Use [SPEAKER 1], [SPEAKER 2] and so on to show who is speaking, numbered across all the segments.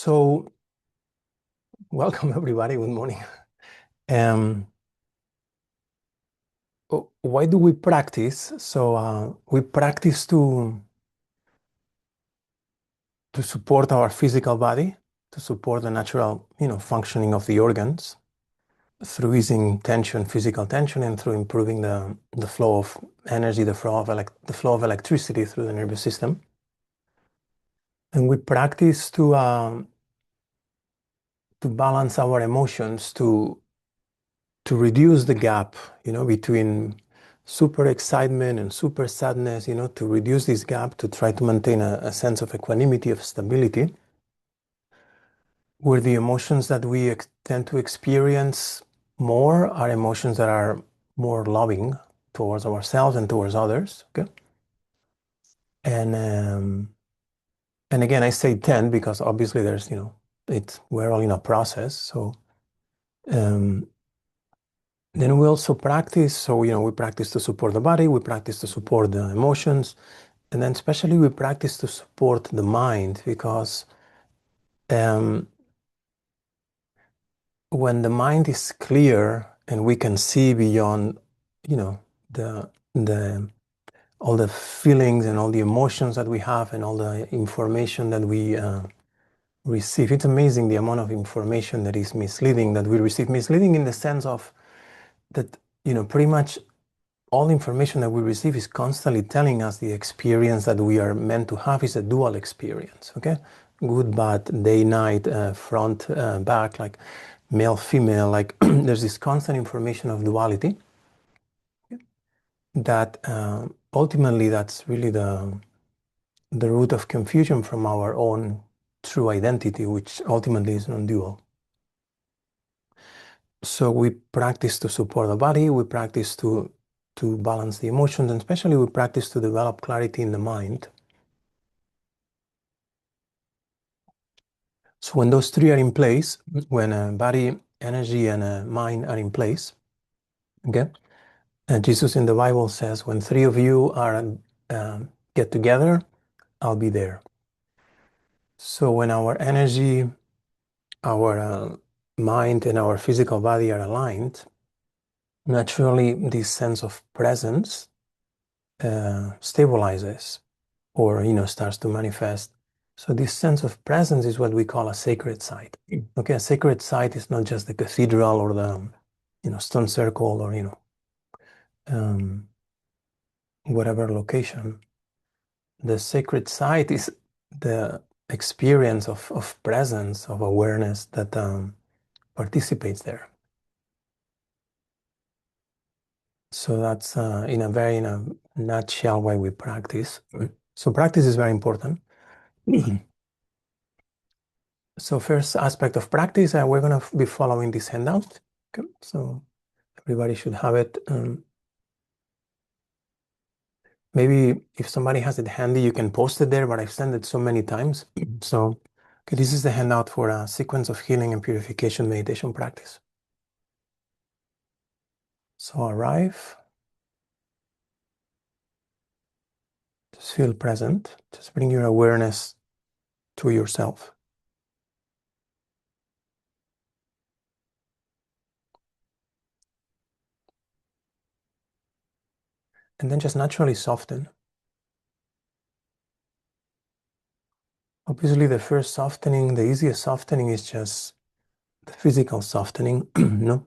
[SPEAKER 1] So, welcome everybody. Good morning. Um, why do we practice? We practice to support our physical body, to support the natural, functioning of the organs through easing tension, physical tension, and through improving the flow of energy, the flow of electricity through the nervous system. And we practice to balance our emotions, to reduce the gap, between super excitement and super sadness, to reduce this gap, to try to maintain a sense of equanimity, of stability, where the emotions that we tend to experience more are emotions that are more loving towards ourselves and towards others. Okay. And again, I say tend because obviously there's, we're all in a process. So, um, then we also practice. So, we practice to support the body, we practice to support the emotions, and then especially we practice to support the mind because when the mind is clear and we can see beyond, the the all the feelings and all the emotions that we have and all the information that we receive. It's amazing the amount of information that is misleading that we receive. Misleading in the sense of that, pretty much all information that we receive is constantly telling us the experience that we are meant to have is a dual experience, okay? Good, bad, day, night, front, back, like male, female, like there's this constant information of duality that ultimately that's really the root of confusion from our own true identity, which ultimately is non-dual. So we practice to support the body, we practice to balance the emotions, and especially we practice to develop clarity in the mind. So when those three are in place, when body, energy, and mind are in place, okay? And Jesus in the Bible says, when three of you are get together, I'll be there. So when our energy, our mind, and our physical body are aligned, naturally this sense of presence stabilizes or starts to manifest. So this sense of presence is what we call a sacred site. Okay, a sacred site is not just the cathedral or the stone circle or um, whatever location. The sacred site is the experience of presence, of awareness that participates there. So that's in a nutshell why we practice. So practice is very important. So first aspect of practice, we're going to be following this handout. Okay. So everybody should have it. Maybe if somebody has it handy, you can post it there, but I've sent it so many times. So okay, this is the handout for a sequence of healing and purification meditation practice. So arrive, just feel present, just bring your awareness to yourself. And then just naturally soften. Obviously, the first softening, the easiest softening is just the physical softening, no?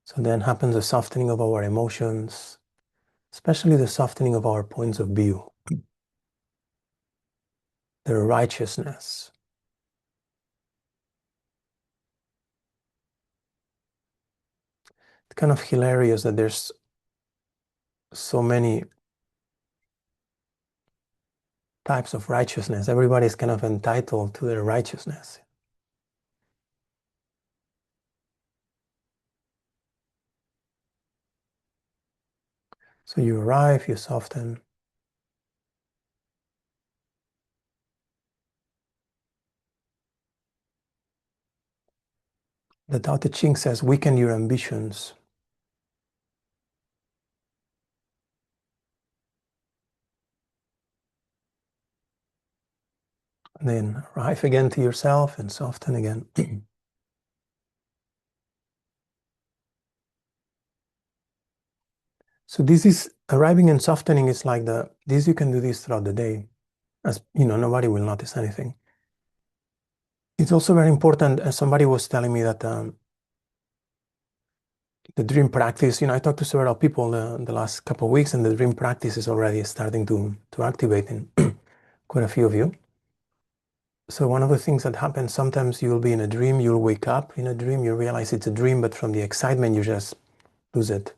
[SPEAKER 1] So then happens the softening of our emotions, especially the softening of our points of view, their righteousness. It's kind of hilarious that there's so many types of righteousness. Everybody's kind of entitled to their righteousness. So you arrive, you soften. The Tao Te Ching says, weaken your ambitions. And then arrive again to yourself and soften again. So this is arriving and softening is like this you can do this throughout the day. As you know, nobody will notice anything. It's also very important, as somebody was telling me that the dream practice, I talked to several people the last couple of weeks, and the dream practice is already starting to activate in quite a few of you. So one of the things that happens, sometimes you'll be in a dream, you'll wake up in a dream, you realize it's a dream, but from the excitement, you just lose it.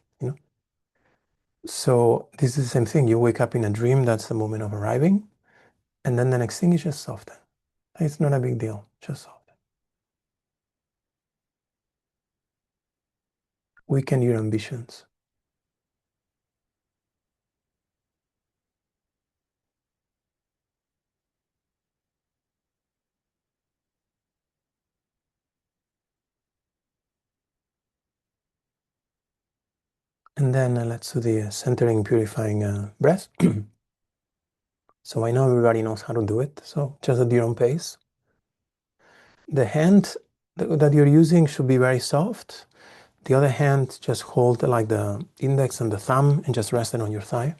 [SPEAKER 1] So this is the same thing. You wake up in a dream, that's the moment of arriving. And then the next thing is just soften. It's not a big deal, just soften. Weaken your ambitions. And then let's do the centering, purifying breath. So I know everybody knows how to do it, so just at your own pace. The hand that you're using should be very soft. The other hand, just hold like the index and the thumb and just rest it on your thigh.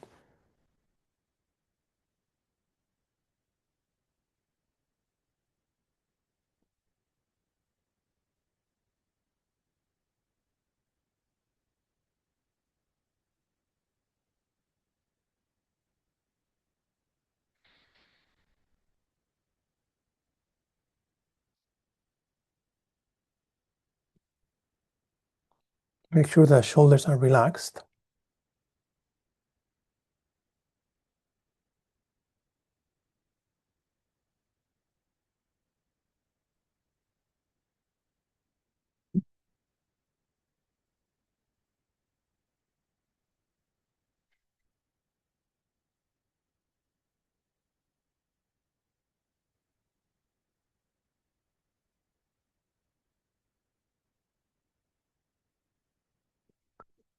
[SPEAKER 1] Make sure the shoulders are relaxed.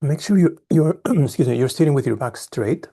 [SPEAKER 1] Make sure you're excuse me, you're sitting with your back straight.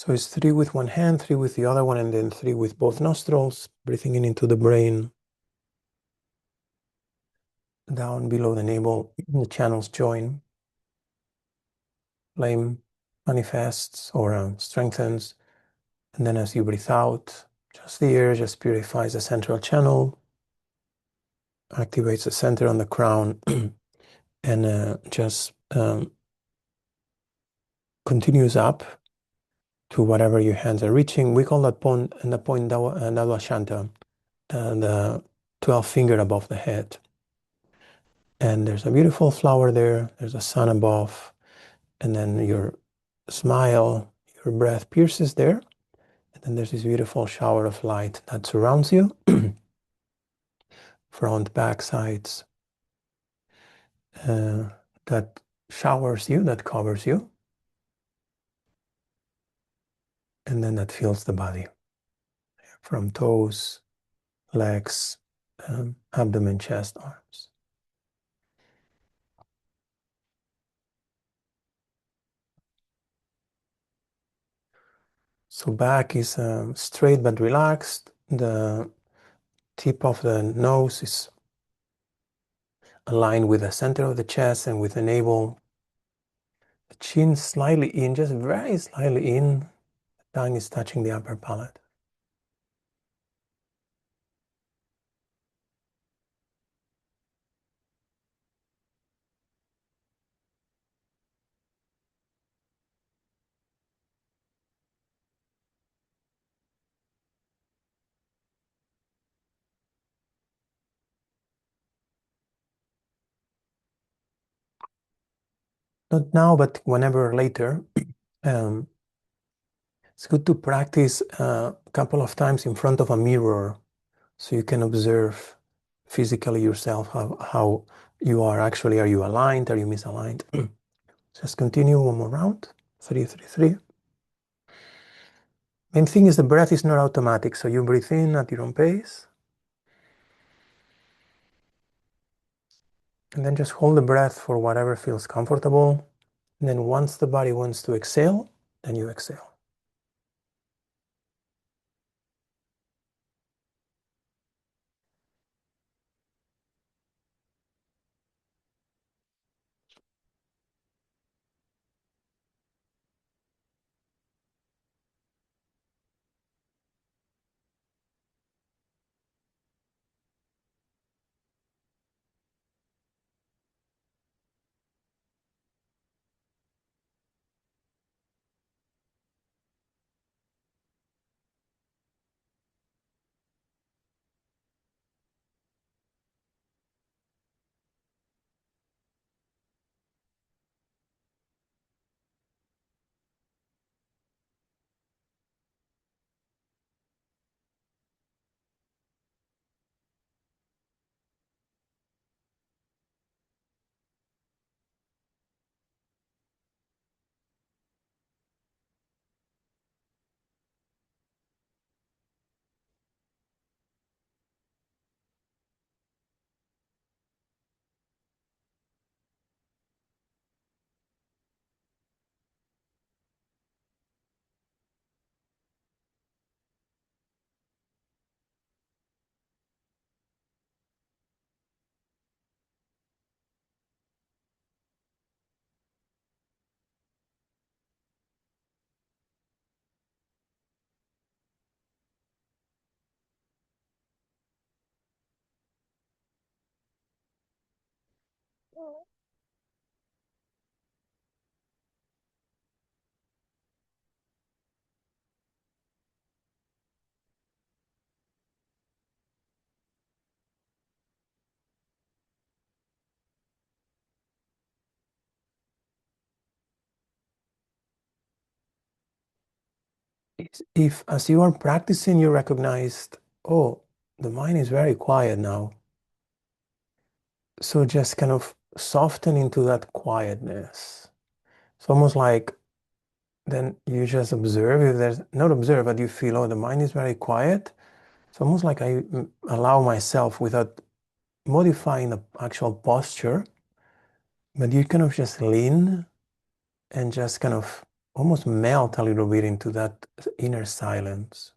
[SPEAKER 1] So it's 3 with one hand, 3 with the other one, and then 3 with both nostrils, breathing in into the brain, down below the navel, the channels join, flame manifests or strengthens. And then as you breathe out, just the air just purifies the central channel, activates the center on the crown, and just continues up to whatever your hands are reaching. We call that point, and the point Dadwa Shanta, the 12th finger above the head. And there's a beautiful flower there. There's a sun above. And then your smile, your breath pierces there. And then there's this beautiful shower of light that surrounds you, front, back, sides, that showers you, that covers you. And then that fills the body from toes, legs, abdomen, chest, arms. So back is straight but relaxed. The tip of the nose is aligned with the center of the chest and with the navel. The chin slightly in, just very slightly in. The tongue is touching the upper palate. not now, but whenever later, um, it's good to practice a couple of times in front of a mirror so you can observe physically yourself how you are actually. Are you aligned? Are you misaligned? Just continue one more round. 3, 3, 3. Main thing is the breath is not automatic, so you breathe in at your own pace. And then just hold the breath for whatever feels comfortable. And then once the body wants to exhale, then you exhale. If as you are practicing, you recognized, oh, the mind is very quiet now. So just kind of soften into that quietness. It's almost like then you just observe. If there's not observe, but you feel, oh, the mind is very quiet. It's almost like I allow myself without modifying the actual posture, but you kind of just lean and just kind of almost melt a little bit into that inner silence.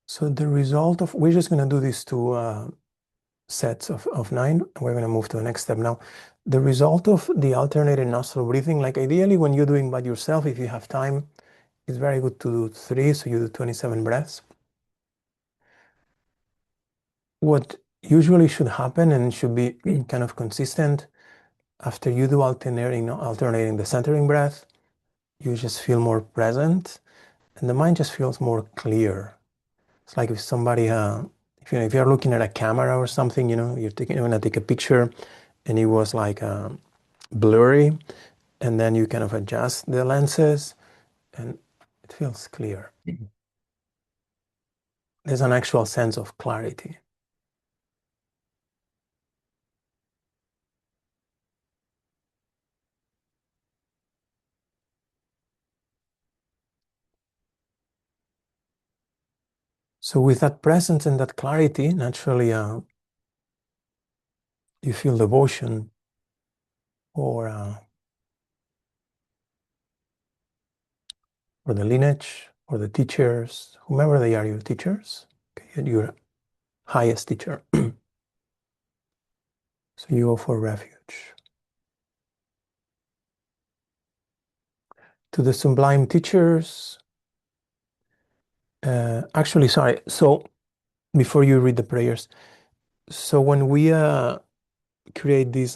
[SPEAKER 1] So the result of, we're just going to do these two sets of 9. We're going to move to the next step now. The result of the alternating nostril breathing, like ideally when you're doing by yourself, if you have time, it's very good to do 3, so you do 27 breaths. What usually should happen and should be kind of consistent after you do alternating the centering breath, you just feel more present and the mind just feels more clear. It's like if somebody, if you're looking at a camera or something, you're going to take a picture and it was like blurry, and then you kind of adjust the lenses and it feels clear. There's an actual sense of clarity. So with that presence and that clarity, naturally you feel devotion or the lineage or the teachers, whomever they are, your teachers, okay, your highest teacher. So you go for refuge. To the sublime teachers, actually, sorry. So before you read the prayers, so when we create this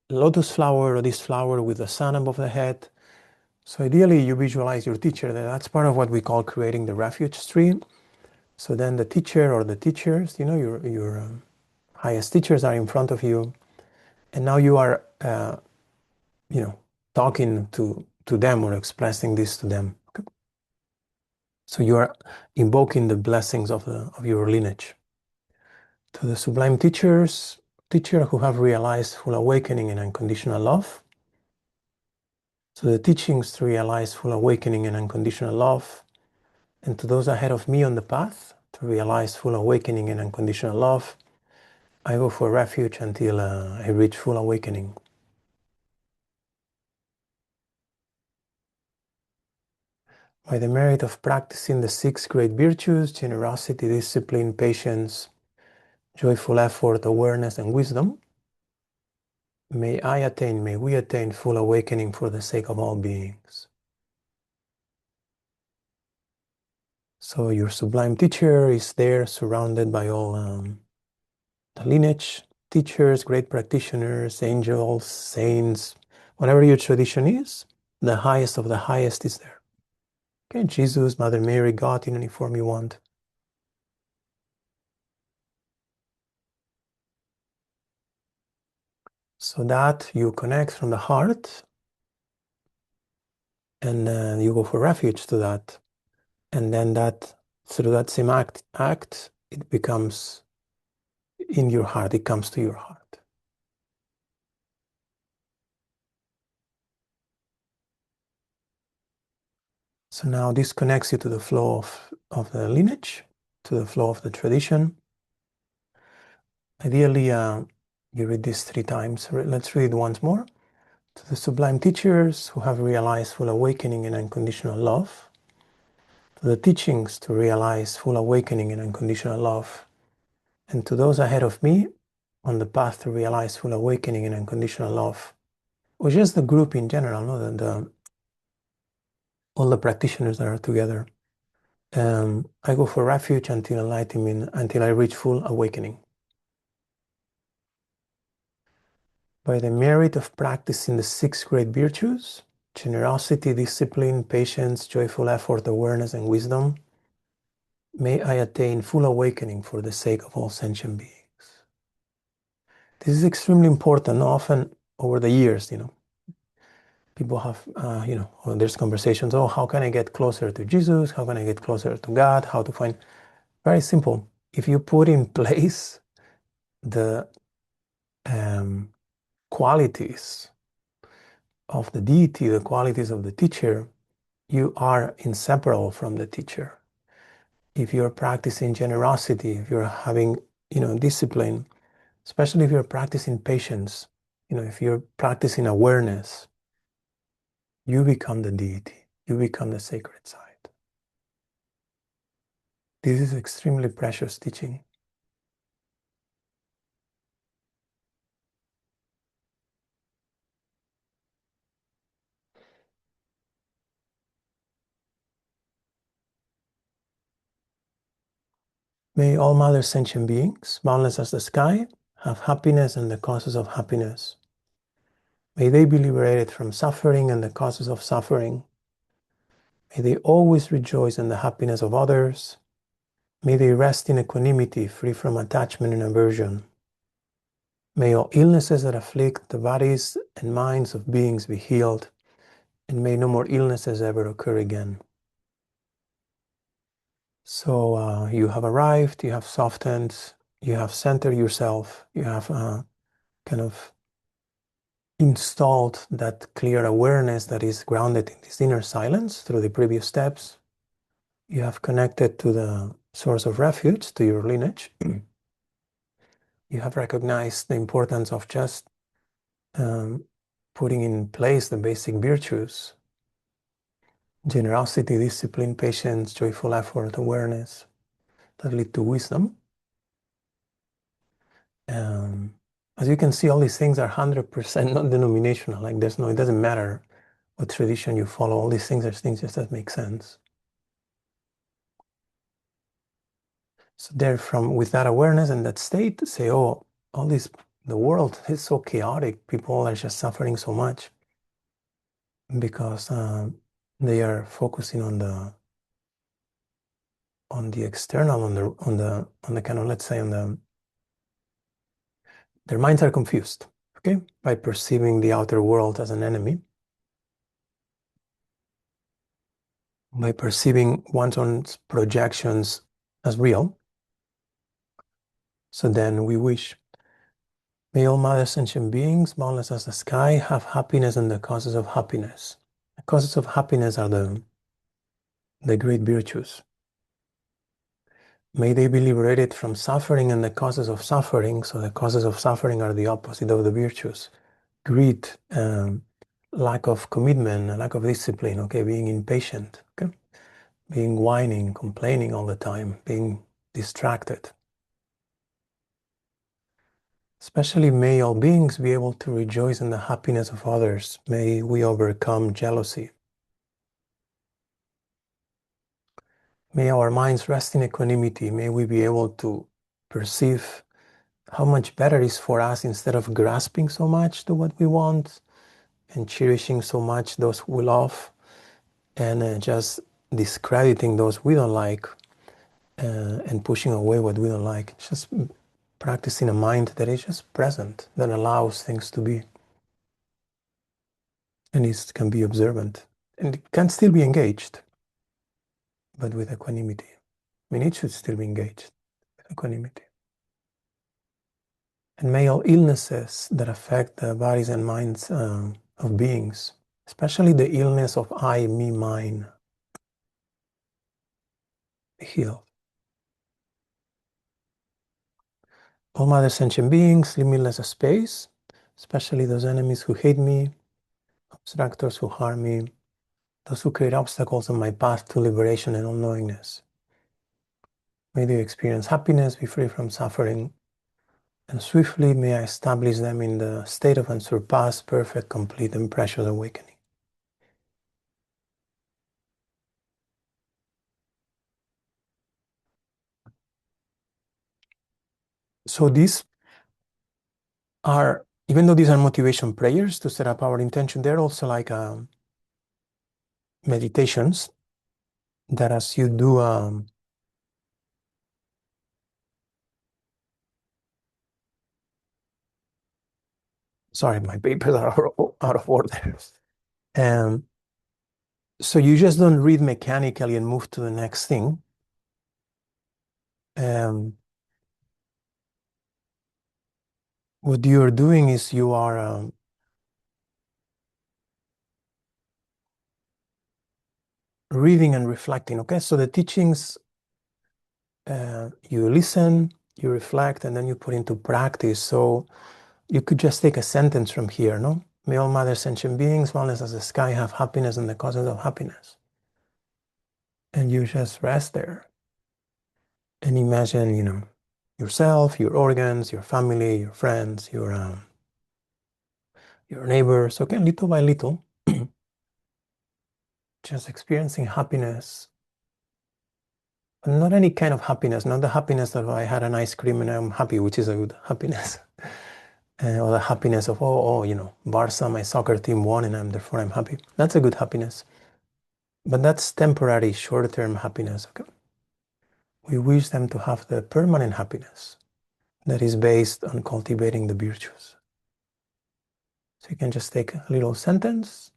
[SPEAKER 1] lotus flower or this flower with the sun above the head, so ideally you visualize your teacher. That's part of what we call creating the refuge tree. So then the teacher or the teachers, your highest teachers are in front of you, and now you are, talking to them or expressing this to them. Okay? So you are invoking the blessings of your lineage. To the sublime teachers, who have realized full awakening and unconditional love. So the teachings to realize full awakening and unconditional love. And to those ahead of me on the path to realize full awakening and unconditional love, I go for refuge until I reach full awakening. By the merit of practicing the 6 great virtues, generosity, discipline, patience, joyful effort, awareness, and wisdom, may we attain full awakening for the sake of all beings. So your sublime teacher is there surrounded by all the lineage, teachers, great practitioners, angels, saints, whatever your tradition is, the highest of the highest is there. Okay, Jesus, Mother Mary, God in any form you want. So that you connect from the heart and you go for refuge to that. And then that through that same act, it becomes in your heart, it comes to your heart. So now this connects you to the flow of the lineage, to the flow of the tradition. Ideally, you read this 3 times. Let's read it once more. To the sublime teachers who have realized full awakening and unconditional love. To the teachings to realize full awakening and unconditional love. And to those ahead of me on the path to realize full awakening and unconditional love. Or just the group in general, no? All the practitioners that are together. I go for refuge until enlightenment, until I reach full awakening. By the merit of practicing the 6 great virtues, generosity, discipline, patience, joyful effort, awareness, and wisdom, may I attain full awakening for the sake of all sentient beings. This is extremely important. Often over the years, people have, there's conversations, how can I get closer to Jesus? How can I get closer to God? How to find, very simple. If you put in place the qualities of the deity, the qualities of the teacher, you are inseparable from the teacher. If you're practicing generosity, if you're having, discipline, especially if you're practicing patience, if you're practicing awareness, you become the deity. You become the sacred side. This is extremely precious teaching. May all mother sentient beings, boundless as the sky, have happiness and the causes of happiness. May they be liberated from suffering and the causes of suffering. May they always rejoice in the happiness of others. May they rest in equanimity, free from attachment and aversion. May all illnesses that afflict the bodies and minds of beings be healed, and may no more illnesses ever occur again. So you have arrived, you have softened, you have centered yourself, you have kind of installed that clear awareness that is grounded in this inner silence through the previous steps. You have connected to the source of refuge, to your lineage. You have recognized the importance of just putting in place the basic virtues: generosity, discipline, patience, joyful effort, awareness, that lead to wisdom. As you can see, all these things are 100% non-denominational. Like it doesn't matter what tradition you follow. All these things are things just that make sense. So with that awareness and that state, say, oh, the world is so chaotic. People are just suffering so much because they are focusing on the external, on the kind of, let's say, their minds are confused, okay, by perceiving the outer world as an enemy, by perceiving one's own projections as real. So then we wish, may all Mother Sentient beings, boundless as the sky, have happiness and the causes of happiness. The causes of happiness are the great virtues. May they be liberated from suffering and the causes of suffering. So the causes of suffering are the opposite of the virtues. Greed, lack of commitment, lack of discipline, okay, being impatient, okay, being whining, complaining all the time, being distracted. Especially may all beings be able to rejoice in the happiness of others. May we overcome jealousy. May our minds rest in equanimity. May we be able to perceive how much better it is for us, instead of grasping so much to what we want and cherishing so much those we love, and just discrediting those we don't like, and pushing away what we don't like. Just practicing a mind that is just present, that allows things to be, and it can be observant, and it can still be engaged, but with equanimity. I mean, it should still be engaged with equanimity. And may all illnesses that affect the bodies and minds of beings, especially the illness of I, me, mine, be healed. All Mother Sentient beings, limitless space, especially those enemies who hate me, obstructors who harm me, those who create obstacles on my path to liberation and all-knowingness. May they experience happiness, be free from suffering, and swiftly may I establish them in the state of unsurpassed, perfect, complete, and precious awakening. So these are, even though these are motivation prayers to set up our intention, they're also like meditations that, as you do, sorry, my papers are out of order. So you just don't read mechanically and move to the next thing. What you're doing is you are reading and reflecting. Okay, so the teachings, you listen, you reflect, and then you put into practice. So you could just take a sentence from here, no? May all Mother Sentient beings, boundless as the sky, have happiness and the causes of happiness. And you just rest there and imagine, yourself, your organs, your family, your friends, your neighbors. Okay, little by little, just experiencing happiness. Not any kind of happiness, not the happiness that I had an ice cream and I'm happy, which is a good happiness. Or the happiness of, Barca, my soccer team won and therefore I'm happy. That's a good happiness. But that's temporary, short-term happiness. Okay? We wish them to have the permanent happiness that is based on cultivating the virtues. So you can just take a little sentence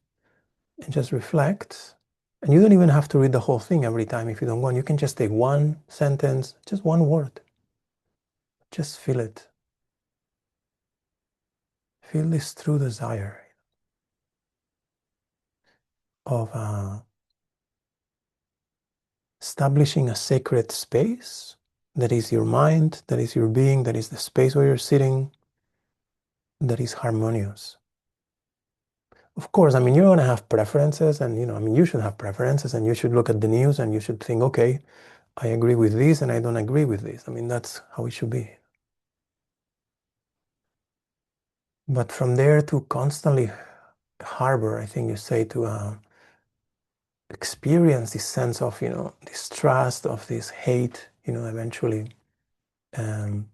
[SPEAKER 1] and just reflect. And you don't even have to read the whole thing every time if you don't want. You can just take one sentence, just one word. Just feel it. Feel this true desire of establishing a sacred space that is your mind, that is your being, that is the space where you're sitting, that is harmonious. Of course, I mean, you're going to have preferences, and, I mean, you should have preferences, and you should look at the news and you should think, okay, I agree with this and I don't agree with this. I mean, that's how it should be. But from there to constantly harbor, I think you say, to experience this sense of, distrust, of this hate, eventually, um,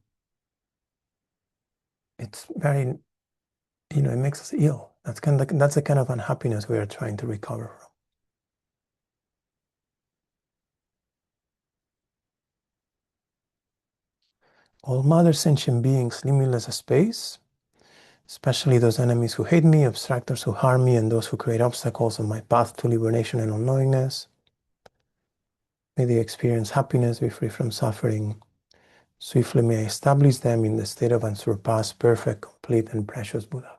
[SPEAKER 1] it's very, it makes us ill. That's the kind of unhappiness we are trying to recover from. All mother sentient beings limitless space, especially those enemies who hate me, obstructors who harm me, and those who create obstacles on my path to liberation and unknowingness. May they experience happiness, be free from suffering. Swiftly may I establish them in the state of unsurpassed, perfect, complete, and precious Buddha.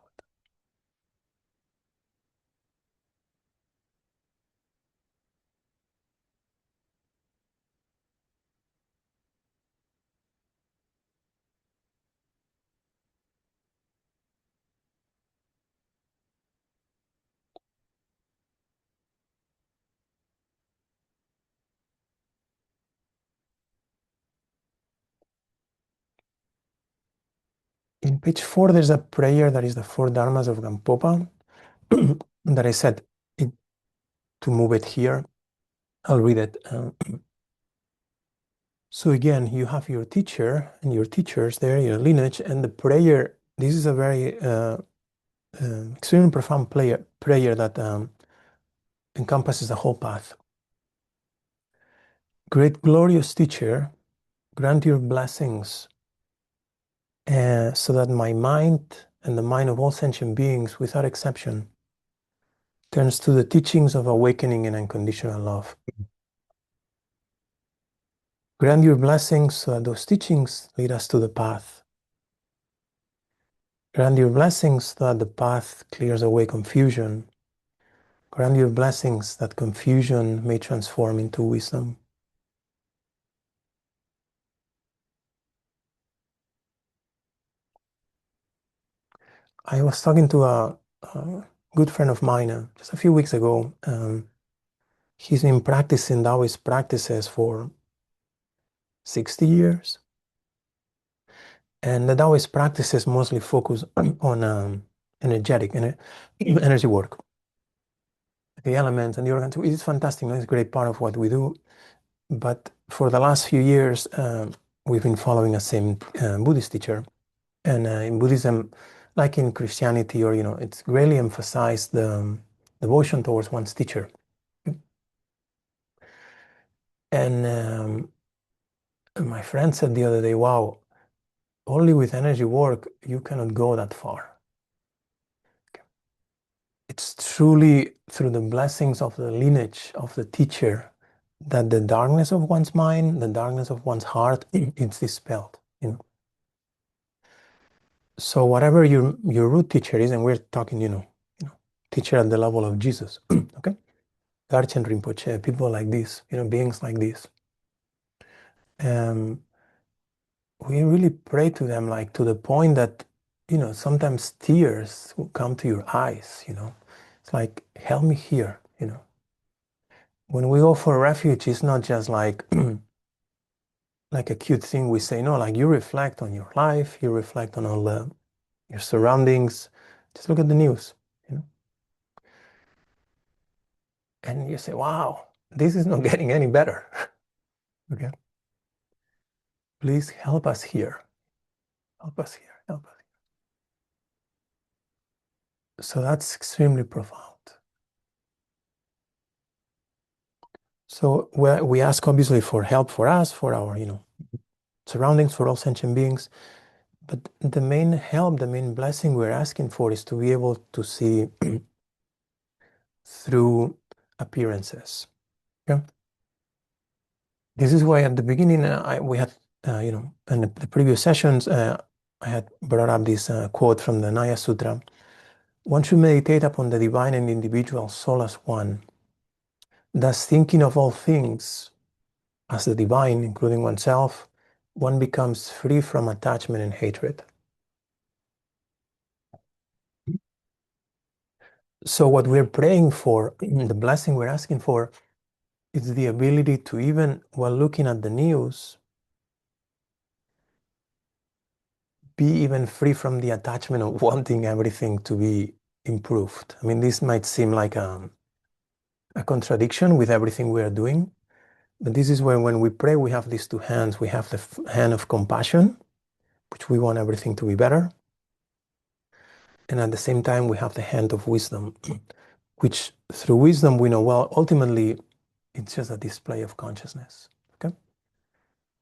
[SPEAKER 1] In page 4, there's a prayer that is the four dharmas of Gampopa that I said it, to move it here. I'll read it. So again, you have your teacher and your teachers there, your lineage, and the prayer. This is a very extremely profound prayer that encompasses the whole path. Great glorious teacher, grant your blessings so that my mind and the mind of all sentient beings, without exception, turns to the teachings of awakening and unconditional love. Grant your blessings so that those teachings lead us to the path. Grant your blessings so that the path clears away confusion. Grant your blessings that confusion may transform into wisdom. I was talking to a good friend of mine just a few weeks ago. He's been practicing Taoist practices for 60 years. And the Taoist practices mostly focus on energetic energy work, the elements and the organs. It's fantastic. It's a great part of what we do. But for the last few years, we've been following a same Buddhist teacher. And in Buddhism, like in Christianity, or it's greatly emphasized the devotion towards one's teacher. And my friend said the other day, "Wow, only with energy work you cannot go that far. It's truly through the blessings of the lineage of the teacher that the darkness of one's mind, the darkness of one's heart, it's dispelled. So whatever your root teacher is, and we're talking, teacher at the level of Jesus, okay? Garchen Rinpoche, people like this, beings like this. We really pray to them, like to the point that, sometimes tears will come to your eyes, It's like, help me here, When we go for refuge, it's not just like like a cute thing we say. No, like you reflect on your life, you reflect on all your surroundings. Just look at the news, and you say, wow, this is not getting any better. Okay. Please help us here. Help us here. Help us here. So that's extremely profound. So we ask obviously for help for us, for our, surroundings, for all sentient beings. But the main help, the main blessing we're asking for is to be able to see through appearances. Yeah. This is why at the beginning we had, in the previous sessions, I had brought up this quote from the Naya Sutra. One should meditate upon the divine and individual soul as one. Thus, thinking of all things as the divine, including oneself, one becomes free from attachment and hatred. So what we're praying for, the blessing we're asking for, is the ability to, even while looking at the news, be even free from the attachment of wanting everything to be improved. I mean, this might seem like a contradiction with everything we are doing, but this is when we pray, we have these two hands. We have the hand of compassion, which we want everything to be better. And at the same time, we have the hand of wisdom, which through wisdom, we know, well, ultimately, it's just a display of consciousness. Okay.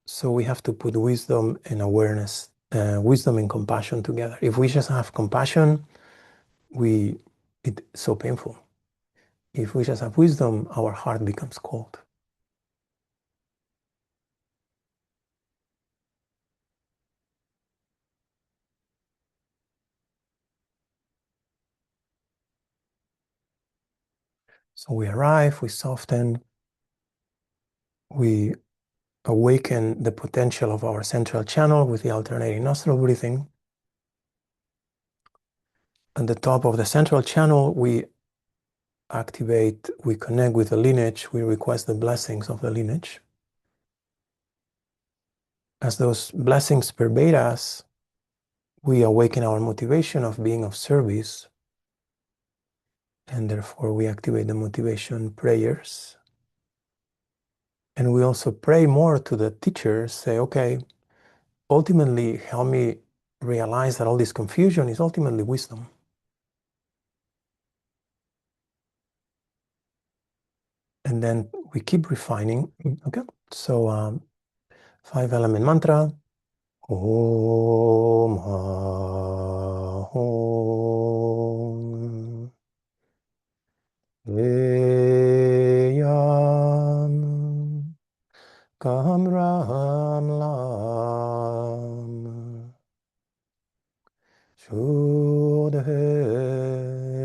[SPEAKER 1] So we have to put wisdom and awareness, wisdom and compassion together. If we just have compassion, it's so painful. If we just have wisdom, our heart becomes cold. So we arrive, we soften, we awaken the potential of our central channel with the alternating nostril breathing. At the top of the central channel, we connect with the lineage, we request the blessings of the lineage. As those blessings pervade us, we awaken our motivation of being of service, and therefore we activate the motivation prayers. And we also pray more to the teachers, say, okay, ultimately help me realize that all this confusion is ultimately wisdom. And then we keep refining. Okay, so 5-element mantra. Om Ha Om Eyam Kam Ram Lam Shuddhe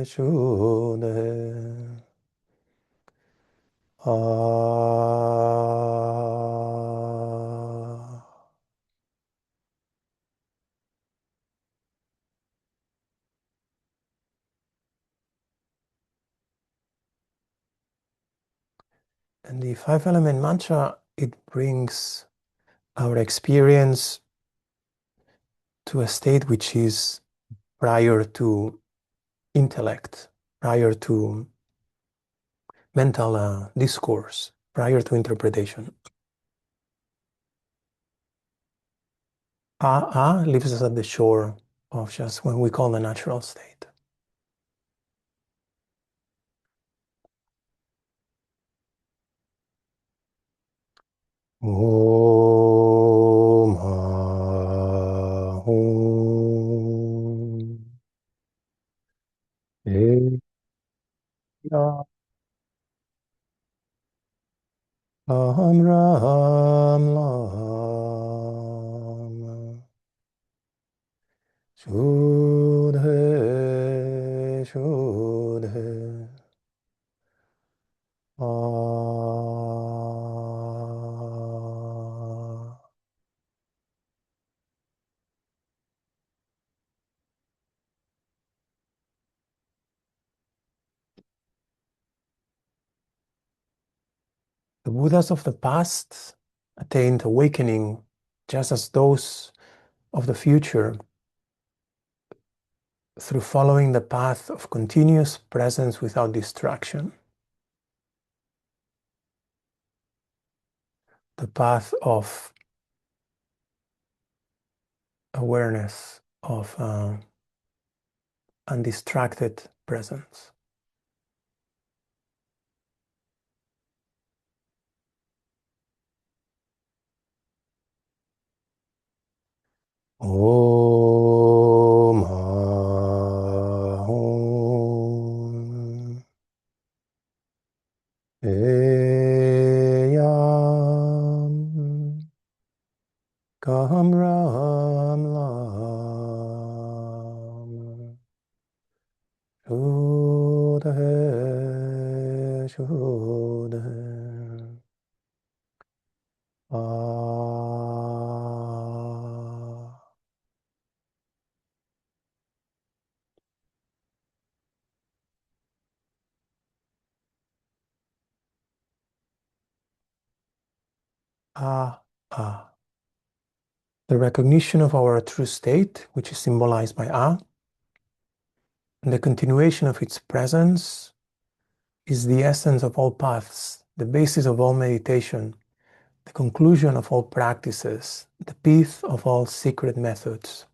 [SPEAKER 1] Shuddhe Ah. And the 5-element mantra, it brings our experience to a state which is prior to intellect, prior to mental discourse, prior to interpretation. Leaves us at the shore of just what we call the natural state. Om Ha Om Eya Aham Ram Lam Shuddhe Shuddhe Ah. The Buddhas of the past attained awakening just as those of the future through following the path of continuous presence without distraction, the path of awareness, of undistracted presence. Om Ha Om Eyam Kaham Ram Lam Shuddhe Shuddhe ah, ah. The recognition of our true state, which is symbolized by ah, and the continuation of its presence is the essence of all paths, the basis of all meditation, the conclusion of all practices, the pith of all secret methods,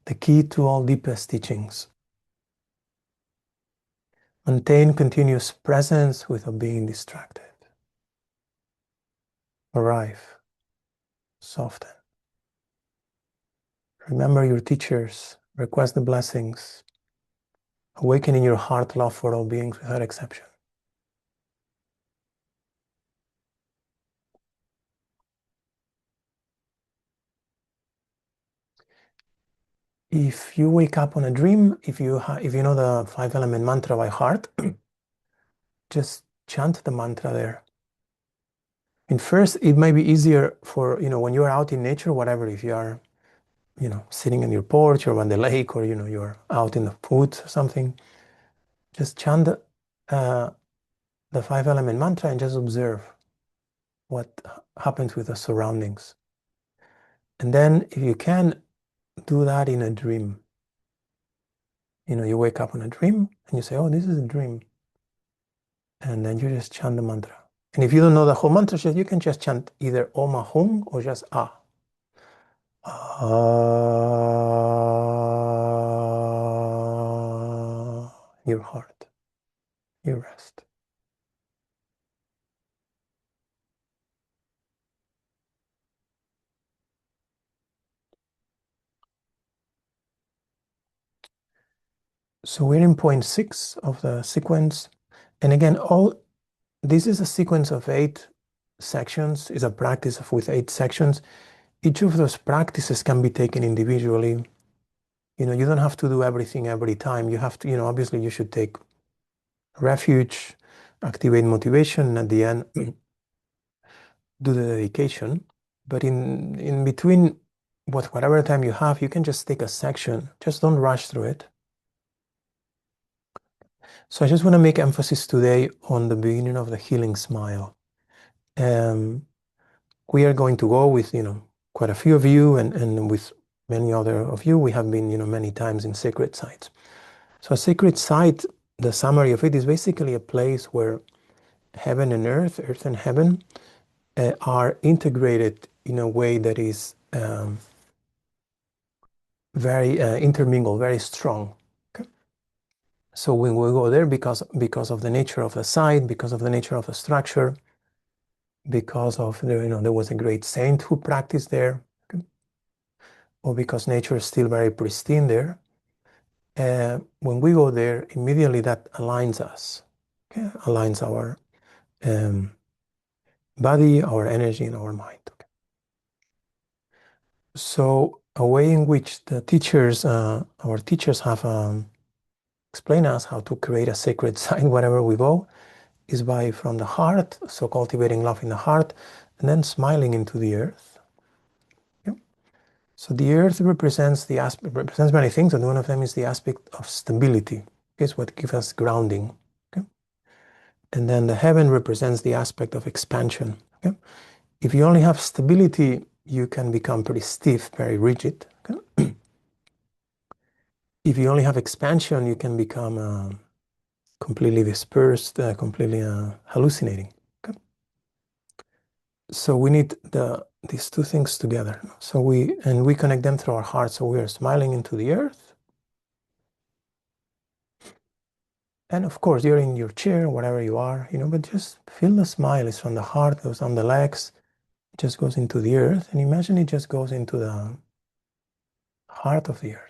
[SPEAKER 1] the key to all deepest teachings. Maintain continuous presence without being distracted. Arrive, soften. Remember your teachers, request the blessings, awaken in your heart love for all beings without exception. If you wake up on a dream, if you know the 5-element mantra by heart, just chant the mantra there. And first, it might be easier for, when you're out in nature, whatever, if you are, sitting on your porch or on the lake, or, you're out in the woods or something, just chant the 5-element mantra and just observe what happens with the surroundings. And then if you can, do that in a dream. You wake up in a dream and you say, oh, this is a dream. And then you just chant the mantra. And if you don't know the whole mantra, you can just chant either Om Ahum or just Ah. Ah. Your heart, your rest. So we're in point 6 of the sequence. And again, this is a sequence of 8 sections, is a practice with 8 sections. Each of those practices can be taken individually. You don't have to do everything every time. You have to, obviously you should take refuge, activate motivation, and at the end, do the dedication. But in between, whatever time you have, you can just take a section. Just don't rush through it. So I just want to make emphasis today on the beginning of the healing smile. We are going to go with, quite a few of you, and with many other of you. We have been, many times in sacred sites. So a sacred site, the summary of it is basically a place where heaven and earth and heaven, are integrated in a way that is very intermingled, very strong. Okay? So when we go there, because of the nature of the site, because of the nature of the structure, because of there was a great saint who practiced there, okay? Or because nature is still very pristine there. When we go there, immediately that aligns us, okay? Aligns our body, our energy, and our mind. Okay? So a way in which the teachers, our teachers have explained us how to create a sacred site wherever we go is by from the heart, so cultivating love in the heart, and then smiling into the earth. Okay? So the earth represents many things, and one of them is the aspect of stability. It's what gives us grounding. Okay? And then the heaven represents the aspect of expansion. Okay? If you only have stability, you can become pretty stiff, very rigid. Okay? If you only have expansion, you can become completely dispersed, completely hallucinating. Okay? So we need these two things together. So we connect them through our heart. So we are smiling into the earth. And of course, you're in your chair, wherever you are, but just feel the smile. It's from the heart, goes on the legs, it just goes into the earth. And imagine it just goes into the heart of the earth.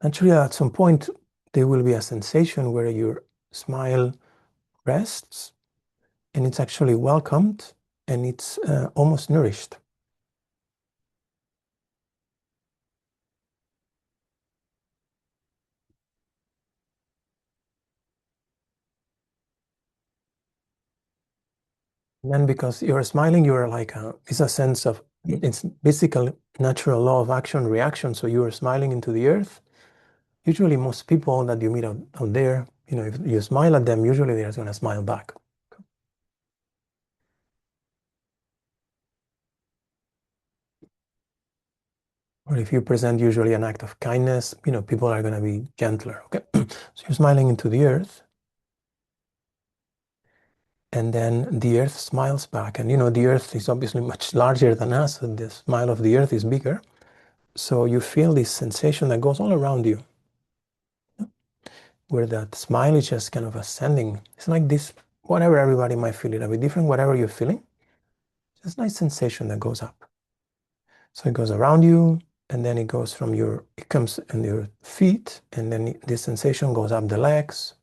[SPEAKER 1] Naturally, at some point, there will be a sensation where your smile rests and it's actually welcomed and it's almost nourished. And then because you're smiling, you're like, it's a sense of, it's basically natural law of action reaction. So you're smiling into the earth. Usually most people that you meet out there, if you smile at them, usually they're going to smile back. Or if you present usually an act of kindness, people are going to be gentler. Okay. So you're smiling into the earth, and then the earth smiles back. And the earth is obviously much larger than us, and the smile of the earth is bigger. So you feel this sensation that goes all around you, where that smile is just kind of ascending. It's like this, whatever everybody might feel it a bit different, whatever you're feeling, it's a nice sensation that goes up. So it goes around you, and then it comes in your feet, and then this sensation goes up the legs,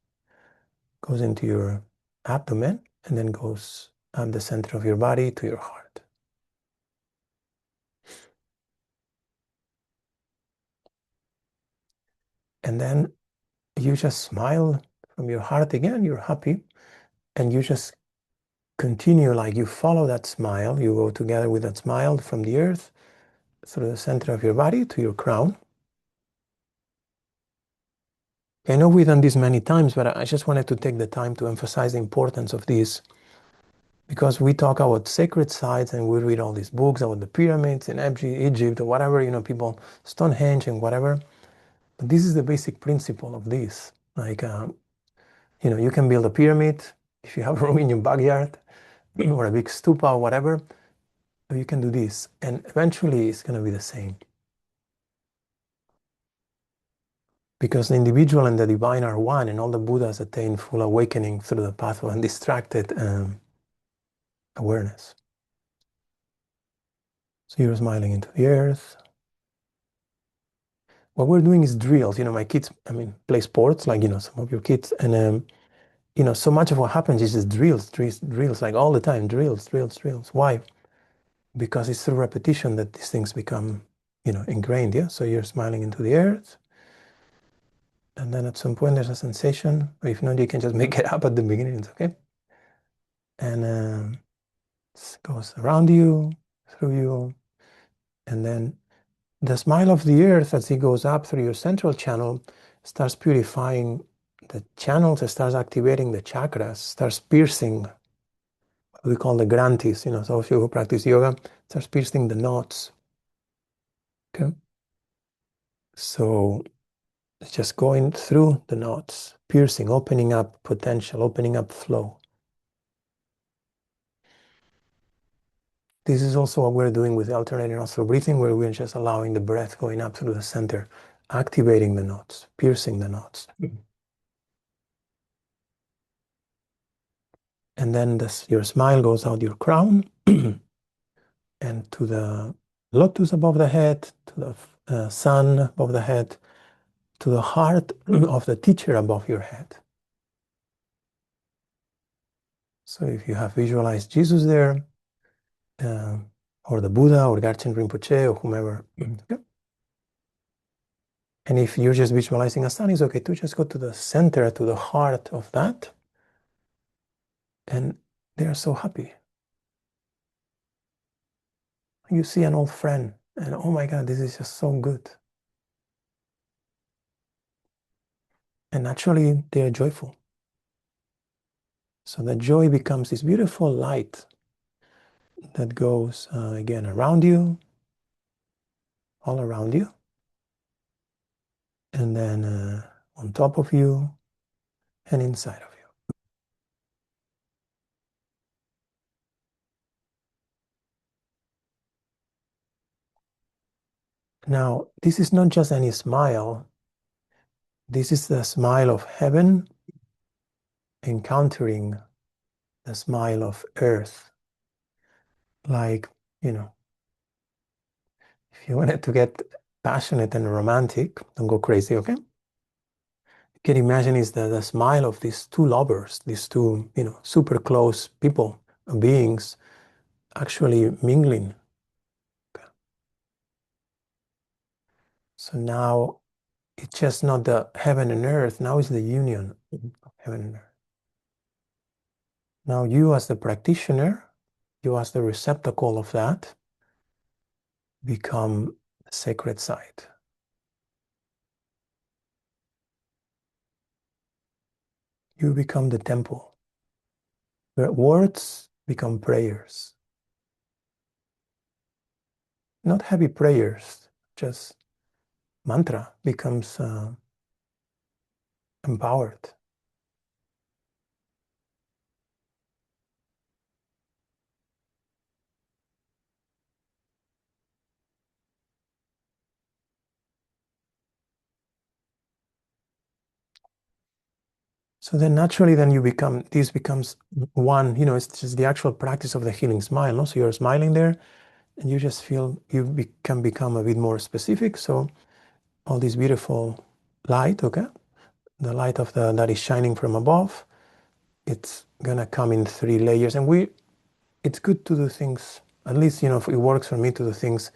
[SPEAKER 1] goes into your abdomen, and then goes up the center of your body to your heart. And then you just smile from your heart again, you're happy, and you just continue, like you follow that smile, you go together with that smile from the earth through the center of your body to your crown. I know we've done this many times, but I just wanted to take the time to emphasize the importance of this, because we talk about sacred sites and we read all these books about the pyramids in Egypt or whatever, people, Stonehenge and whatever. But this is the basic principle of this. Like, you can build a pyramid if you have room in your backyard or a big stupa or whatever. You can do this, and eventually it's going to be the same. Because the individual and the divine are one, and all the Buddhas attain full awakening through the path of undistracted awareness. So you're smiling into the earth. What we're doing is drills. My kids, play sports, like, some of your kids. And, so much of what happens is just drills, like all the time, drills. Why? Because it's through repetition that these things become, ingrained. Yeah. So you're smiling into the earth. And then at some point there's a sensation, or if not, you can just make it up at the beginning. It's okay. And it goes around you, through you. And then the smile of the earth, as it goes up through your central channel, starts purifying the channels, it starts activating the chakras, starts piercing what we call the granthis. So if you practice yoga, it starts piercing the knots. Okay. So it's just going through the knots, piercing, opening up potential, opening up flow. This is also what we're doing with alternating nostril breathing, where we're just allowing the breath going up through the center, activating the knots, piercing the knots. And then your smile goes out your crown and to the lotus above the head, to the sun above the head, to the heart of the teacher above your head. So if you have visualized Jesus there, or the Buddha, or Garchen Rinpoche, or whomever, okay. And if you're just visualizing a sun, it's okay to just go to the center, to the heart of that, and they are so happy. You see an old friend, and oh my God, this is just so good. And naturally, they are joyful. So the joy becomes this beautiful light that goes again around you, all around you, and then on top of you and inside of you. Now, this is not just any smile. This is the smile of heaven encountering the smile of earth. Like, if you wanted to get passionate and romantic, don't go crazy, okay? You can imagine is the smile of these two lovers, these two, super close people, beings, actually mingling. Okay. So now it's just not the heaven and earth, now it's the union of heaven and earth. Now you as the practitioner, you as the receptacle of that, become the sacred site. You become the temple. Where words become prayers. Not heavy prayers, just mantra becomes empowered. So then naturally, then this becomes one, it's just the actual practice of the healing smile. No? So you're smiling there and you just feel can become a bit more specific. So all this beautiful light, okay? The light that is shining from above, it's gonna come in 3 layers. And it's good to do things, at least, it works for me to do things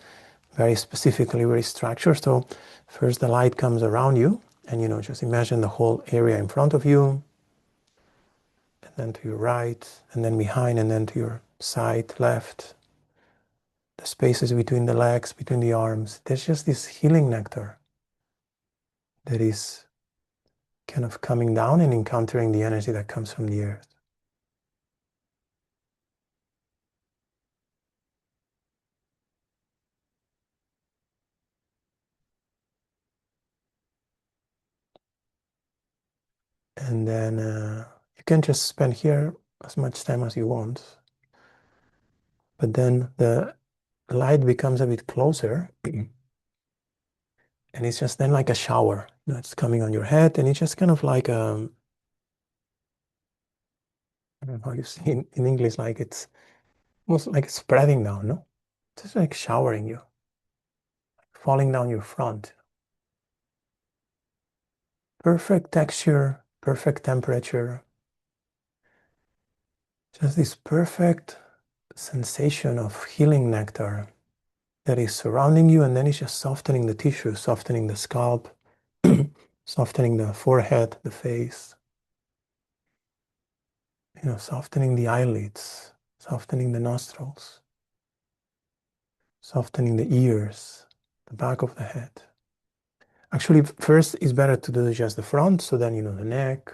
[SPEAKER 1] very specifically, very structured. So first the light comes around you and just imagine the whole area in front of you, and then to your right, and then behind, and then to your side, left, the spaces between the legs, between the arms. There's just this healing nectar that is kind of coming down and encountering the energy that comes from the earth. And then you can just spend here as much time as you want. But then the light becomes a bit closer and it's just then like a shower. It's coming on your head and it's just kind of like I don't know how you say in English, like it's almost like spreading down, no? Just like showering you, falling down your front. Perfect texture, perfect temperature. Just this perfect sensation of healing nectar that is surrounding you, and then it's just softening the tissue, softening the scalp, softening the forehead, the face, softening the eyelids, softening the nostrils, softening the ears, the back of the head. Actually, first it's better to do just the front, so then the neck,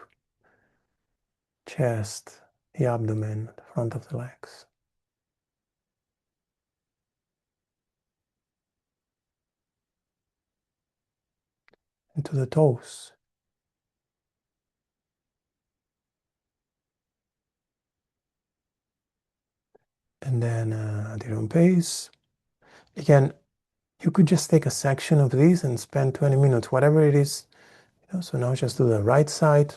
[SPEAKER 1] chest, the abdomen, the front of the legs. Into the toes. And then at your own pace. Again, you could just take a section of these and spend 20 minutes, whatever it is. So now just do the right side.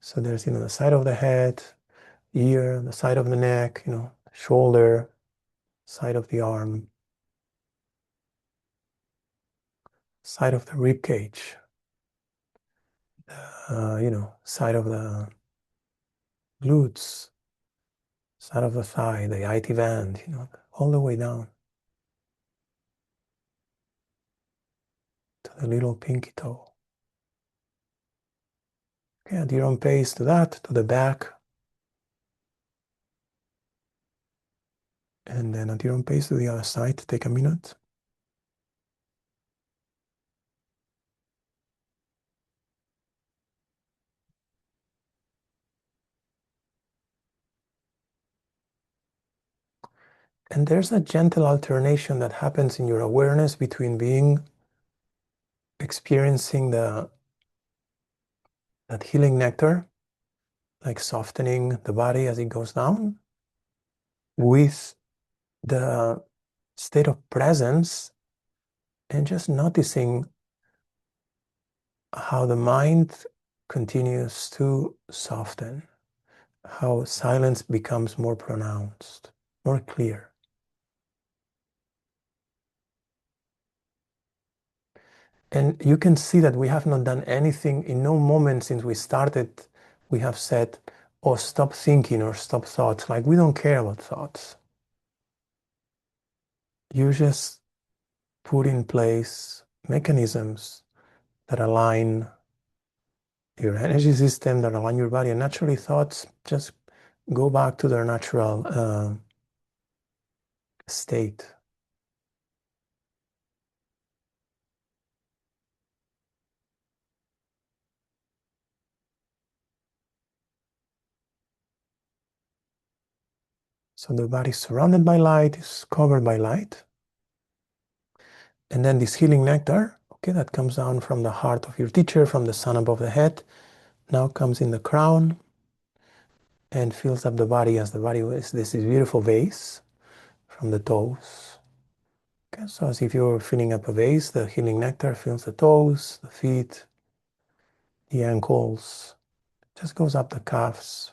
[SPEAKER 1] So there's, the side of the head, ear, the side of the neck, shoulder, side of the arm, side of the rib cage, side of the glutes, side of the thigh, the IT band, all the way down to the little pinky toe. Okay, at your own pace to that, to the back. And then at your own pace to the other side, take a minute. And there's a gentle alternation that happens in your awareness between experiencing that healing nectar, like softening the body as it goes down, with the state of presence and just noticing how the mind continues to soften, how silence becomes more pronounced, more clear. And you can see that we have not done anything in no moment since we started. We have said, oh, stop thinking or stop thoughts. Like we don't care about thoughts. You just put in place mechanisms that align your energy system, that align your body, and naturally thoughts just go back to their natural state. So the body is surrounded by light, is covered by light. And then this healing nectar, okay, that comes down from the heart of your teacher, from the sun above the head, now comes in the crown and fills up the body as the body is this beautiful vase from the toes. Okay, so as if you're filling up a vase, the healing nectar fills the toes, the feet, the ankles, just goes up the calves,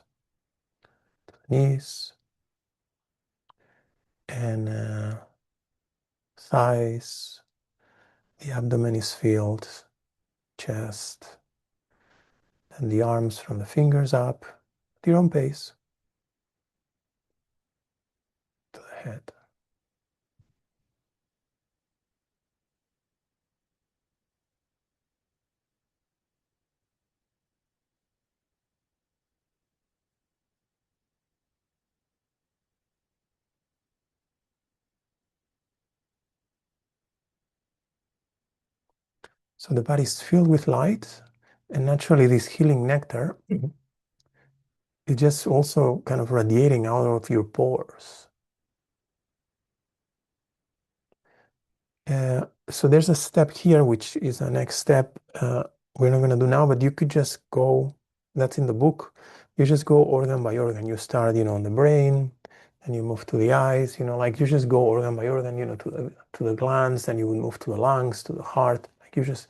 [SPEAKER 1] the knees, and thighs. The abdomen is filled, chest, and the arms from the fingers up, at your own pace, to the head. So the body is filled with light, and naturally this healing nectar is just also kind of radiating out of your pores. So there's a step here, which is the next step we're not going to do now, but you could just go, that's in the book, you just go organ by organ. You start, on the brain, and you move to the eyes, like you just go organ by organ, to the glands, then you will move to the lungs, to the heart, like you just,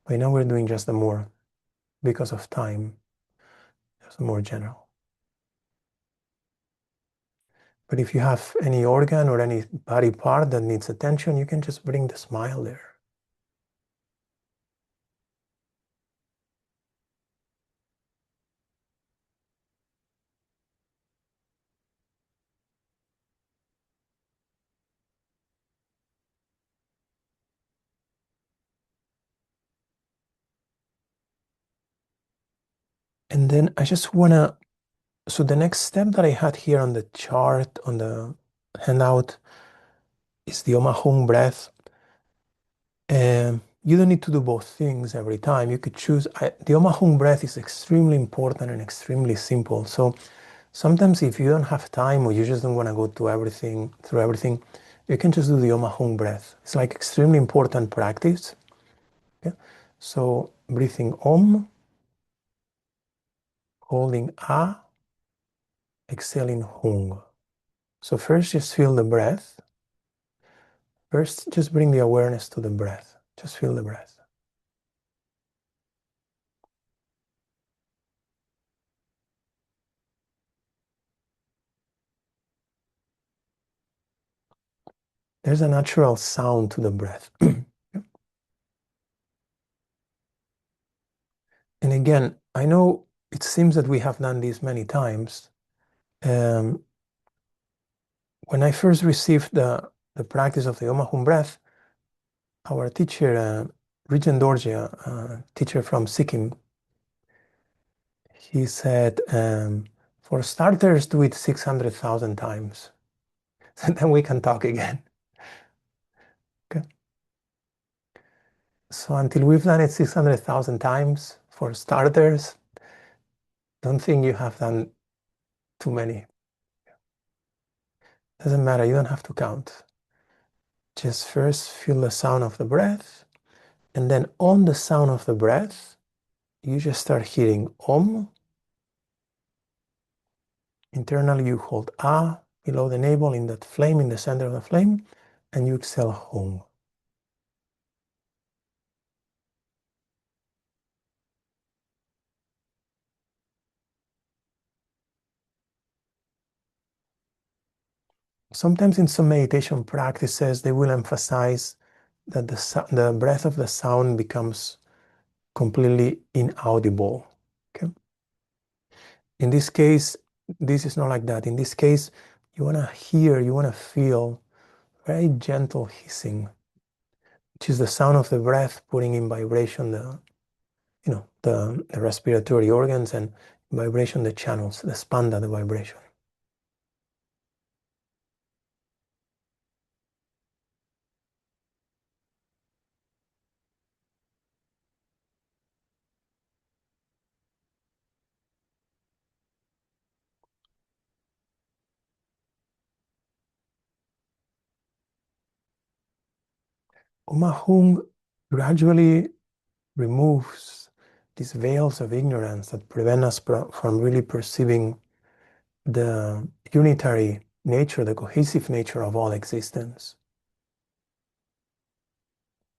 [SPEAKER 1] right now we're doing just the more, because of time, just more general. But if you have any organ or any body part that needs attention, you can just bring the smile there. And then I just want to, so the next step that I had here on the chart, on the handout, is the Omahung breath. You don't need to do both things every time. You could choose. The Omahung breath is extremely important and extremely simple. So sometimes if you don't have time or you just don't want to go to through everything, you can just do the Omahung breath. It's like extremely important practice. Okay? So breathing Om, holding A, exhaling Hung. So first just feel the breath. First, just bring the awareness to the breath. Just feel the breath. There's a natural sound to the breath. And again, I know it seems that we have done this many times. When I first received the practice of the Omahum breath, our teacher, Regent Dorje, teacher from Sikkim, he said, for starters, do it 600,000 times. And then we can talk again. Okay. So until we've done it 600,000 times, for starters, don't think you have done too many. Doesn't matter, you don't have to count. Just first feel the sound of the breath, and then on the sound of the breath, you just start hearing Om. Internally, you hold A below the navel in that flame, in the center of the flame, and you exhale Hum. Sometimes in some meditation practices, they will emphasize that the breath of the sound becomes completely inaudible. Okay? In this case, this is not like that. In this case, you want to hear, you want to feel very gentle hissing, which is the sound of the breath putting in vibration the respiratory organs, and vibration the channels, the spanda, the vibration. Omahung gradually removes these veils of ignorance that prevent us from really perceiving the unitary nature, the cohesive nature of all existence.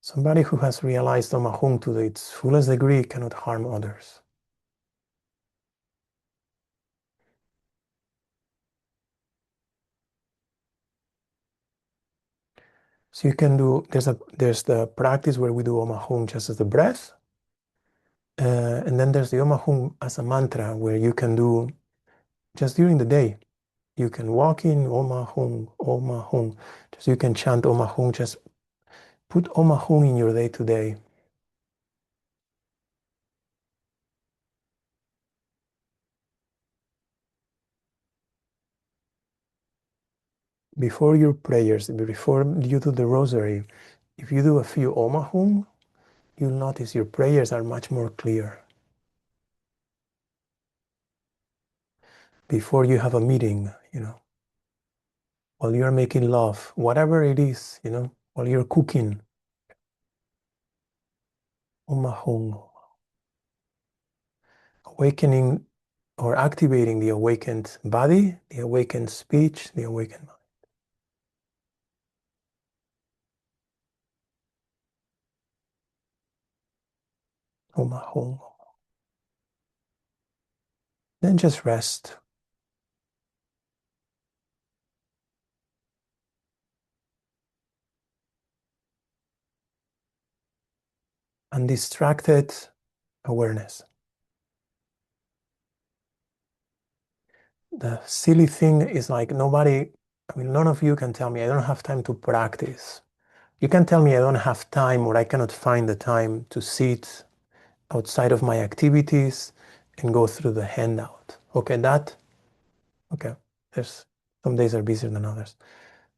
[SPEAKER 1] Somebody who has realized Omahung to its fullest degree cannot harm others. So you can do, there's the practice where we do Omahung just as the breath. And then there's the Omahung as a mantra where you can do just during the day. You can walk in Omahung, Omahung. Just you can chant Omahung, just put Omahung in your day to day. Before your prayers, before you do the rosary, if you do a few Omahung, you'll notice your prayers are much more clear. Before you have a meeting, while you're making love, whatever it is, while you're cooking, Omahung, awakening or activating the awakened body, the awakened speech, the awakened mind. Omahung. Then just rest. Undistracted awareness. The silly thing is like none of you can tell me I don't have time to practice. You can tell me I don't have time or I cannot find the time to sit outside of my activities and go through the handout. Okay, there's some days are busier than others.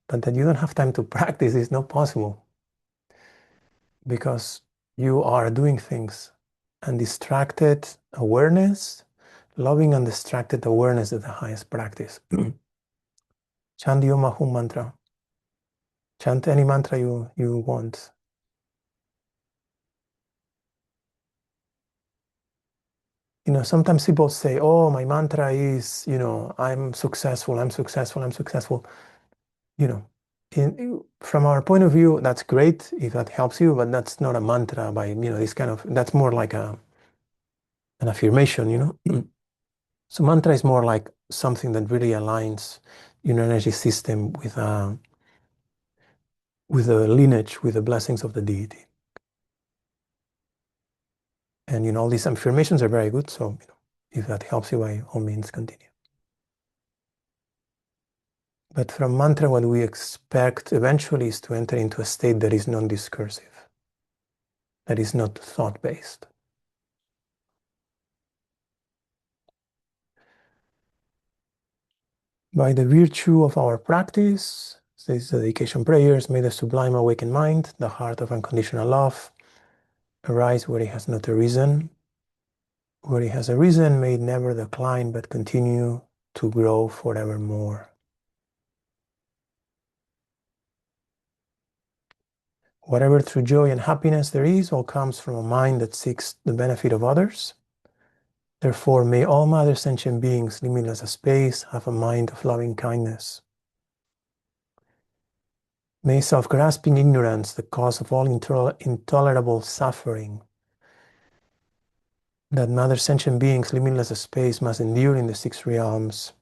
[SPEAKER 1] But that you don't have time to practice is not possible because you are doing things. Undistracted awareness, loving undistracted awareness is the highest practice. Chant the Om Ahum mantra. Chant any mantra you want. Sometimes people say, oh, my mantra is, I'm successful, I'm successful, I'm successful. From our point of view, that's great if that helps you, but that's not a mantra by, this kind of, that's more like an affirmation. So mantra is more like something that really aligns your energy system with the lineage, with the blessings of the deity. And, all these affirmations are very good. So, if that helps you, by all means, continue. But from mantra, what we expect eventually is to enter into a state that is non-discursive, that is not thought-based. By the virtue of our practice, these dedication prayers, may the sublime awakened mind, the heart of unconditional love, arise where it has not arisen. Where it has arisen, may it never decline, but continue to grow forevermore. Whatever true joy and happiness there is, all comes from a mind that seeks the benefit of others. Therefore, may all mother sentient beings, limitless as space, have a mind of loving kindness. May self-grasping ignorance, the cause of all intolerable suffering, that mother sentient beings, limitless as space, must endure in the six realms,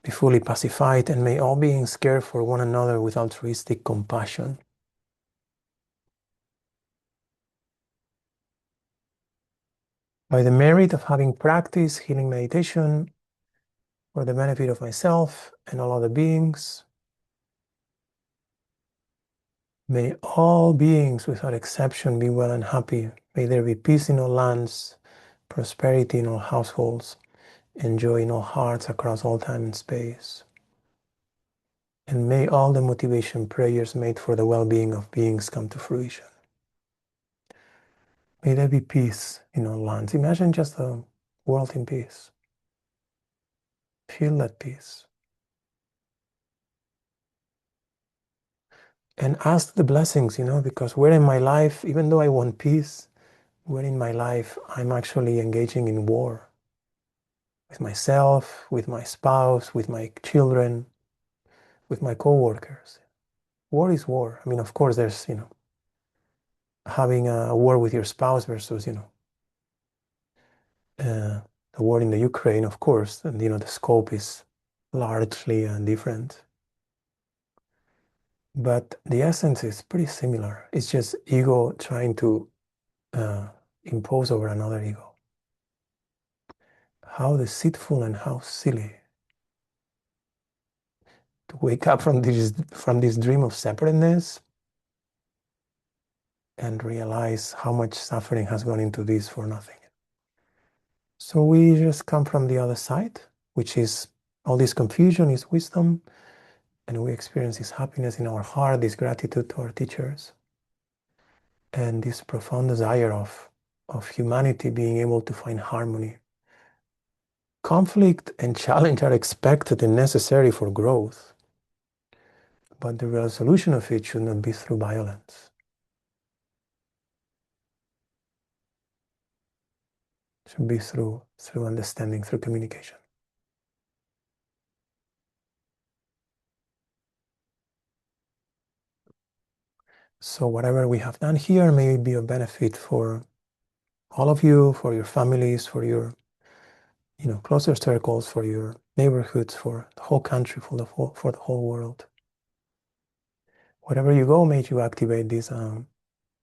[SPEAKER 1] be fully pacified, and may all beings care for one another with altruistic compassion. By the merit of having practiced healing meditation for the benefit of myself and all other beings, may all beings without exception be well and happy. May there be peace in all lands, prosperity in all households, and joy in all hearts across all time and space. And may all the motivation prayers made for the well-being of beings come to fruition. May there be peace in all lands. Imagine just a world in peace. Feel that peace. and ask the blessings, because where in my life, even though I want peace, where in my life I'm actually engaging in war with myself, with my spouse, with my children, with my coworkers. War is war. I mean, of course, there's, having a war with your spouse versus, uh, the war in the Ukraine, of course, and, the scope is largely different. But the essence is pretty similar. It's just ego trying to uh, impose over another ego. How deceitful and how silly to wake up from this dream of separateness and realize how much suffering has gone into this for nothing. So we just come from the other side, which is all this confusion is wisdom, and we experience this happiness in our heart, this gratitude to our teachers, and this profound desire of humanity being able to find harmony. Conflict and challenge are expected and necessary for growth, but the resolution of it should not be through violence. It should be through understanding, through communication. So whatever we have done here may be of benefit for all of you, for your families, for your closer circles, for your neighborhoods, for the whole country, for the whole world. Wherever you go, may you activate this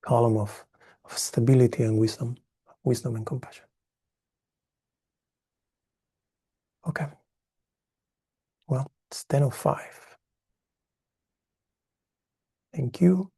[SPEAKER 1] column of stability and wisdom and compassion. Okay. Well, it's 10:05. Thank you.